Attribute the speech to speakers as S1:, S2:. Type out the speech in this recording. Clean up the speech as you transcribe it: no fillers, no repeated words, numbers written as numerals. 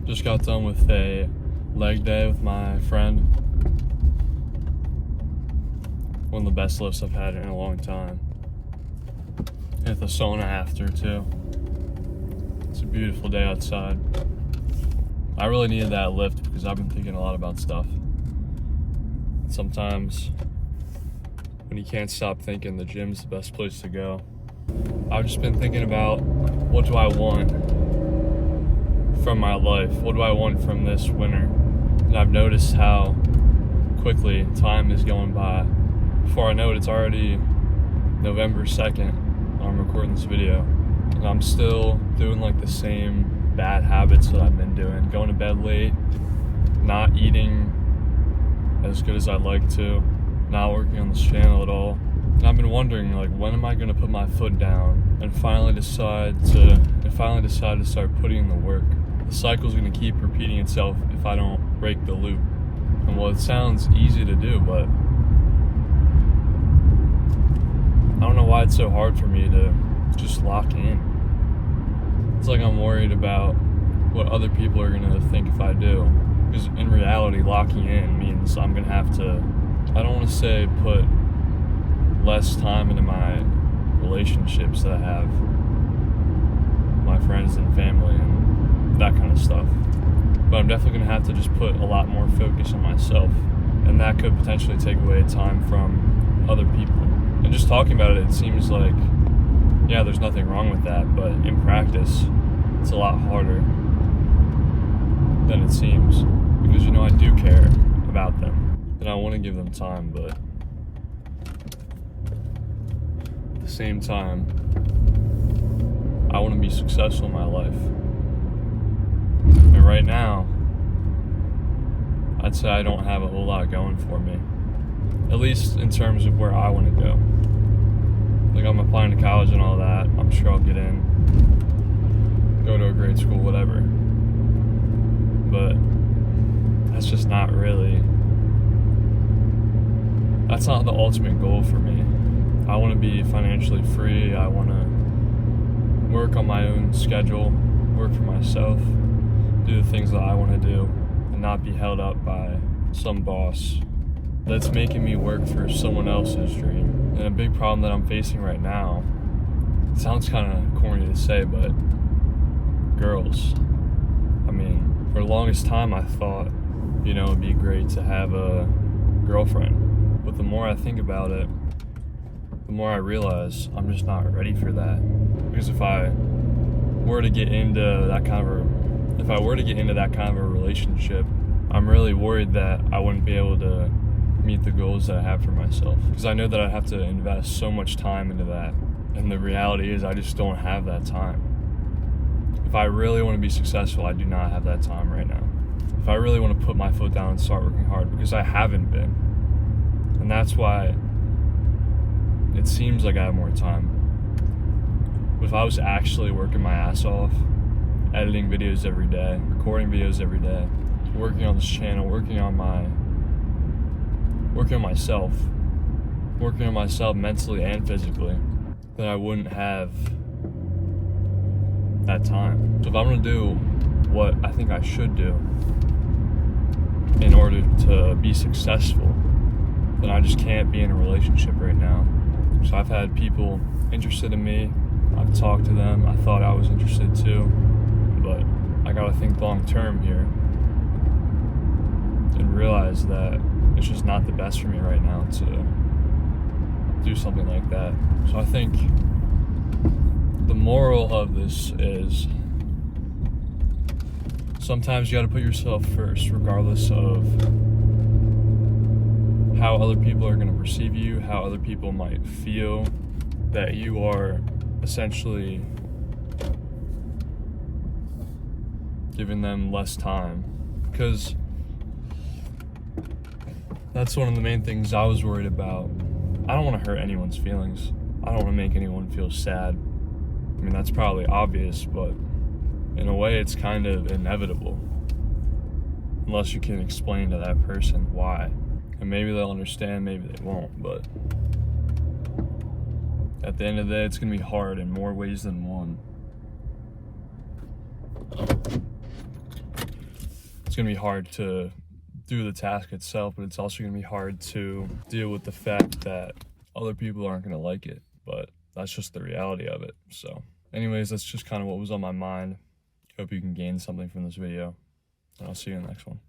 S1: Just got done with a leg day with my friend. One of the best lifts I've had in a long time. Hit the sauna after too. It's a beautiful day outside. I really needed that lift because I've been thinking a lot about stuff. Sometimes when you can't stop thinking, the gym's the best place to go. I've just been thinking about, what do I want from my life? What do I want from this winter? And I've noticed how quickly time is going by. Before I know it, it's already November 2nd when I'm recording this video. And I'm still doing like the same bad habits that I've been doing. Going to bed late, not eating as good as I'd like to, not working on this channel at all. And I've been wondering, like, when am I gonna put my foot down and finally decide to start putting in the work? The cycle's gonna keep repeating itself if I don't break the loop. And well, it sounds easy to do, but I don't know why it's so hard for me to just lock in. It's like I'm worried about what other people are gonna think if I do. Because in reality, locking in means I'm gonna have to, I don't wanna say put less time into my relationships that I have, my friends and family and that kind of stuff. But I'm definitely gonna have to just put a lot more focus on myself, and that could potentially take away time from other people. And just talking about it, it seems like, yeah, there's nothing wrong with that, but in practice, it's a lot harder than it seems. Because, you know, I do care about them, and I want to give them time, but at the same time, I want to be successful in my life. And right now, I'd say I don't have a whole lot going for me. At least in terms of where I want to go. Like, I'm applying to college and all that. I'm sure I'll get in, go to a great school, whatever. But that's just not really, that's not the ultimate goal for me. I want to be financially free. I want to work on my own schedule, work for myself, do the things that I want to do, and not be held up by some boss that's making me work for someone else's dream. And a big problem that I'm facing right now, it sounds kind of corny to say, but girls. I mean, for the longest time I thought, you know, it'd be great to have a girlfriend. But the more I think about it, the more I realize I'm just not ready for that. Because if I were to get into that kind of a relationship, I'm really worried that I wouldn't be able to meet the goals that I have for myself. Because I know that I'd have to invest so much time into that. And the reality is I just don't have that time. If I really want to be successful, I do not have that time right now. If I really want to put my foot down and start working hard, because I haven't been. And that's why it seems like I have more time. But if I was actually working my ass off, editing videos every day, recording videos every day, working on this channel, working on myself mentally and physically, then I wouldn't have that time. So if I'm gonna do what I think I should do in order to be successful, then I just can't be in a relationship right now. So I've had people interested in me, I've talked to them, I thought I was interested too, but I gotta think long term here and realize that it's just not the best for me right now to do something like that. So I think the moral of this is, sometimes you gotta put yourself first, regardless of how other people are gonna perceive you, how other people might feel that you are essentially giving them less time. Because that's one of the main things I was worried about. I don't want to hurt anyone's feelings. I don't want to make anyone feel sad. I mean, that's probably obvious, but in a way it's kind of inevitable. Unless you can explain to that person why. And maybe they'll understand, maybe they won't, but at the end of the day, it's going to be hard in more ways than one. it's going to be hard to do the task itself, but it's also going to be hard to deal with the fact that other people aren't going to like it. But that's just the reality of it. So anyways, that's just kind of what was on my mind. Hope you can gain something from this video, and I'll see you in the next one.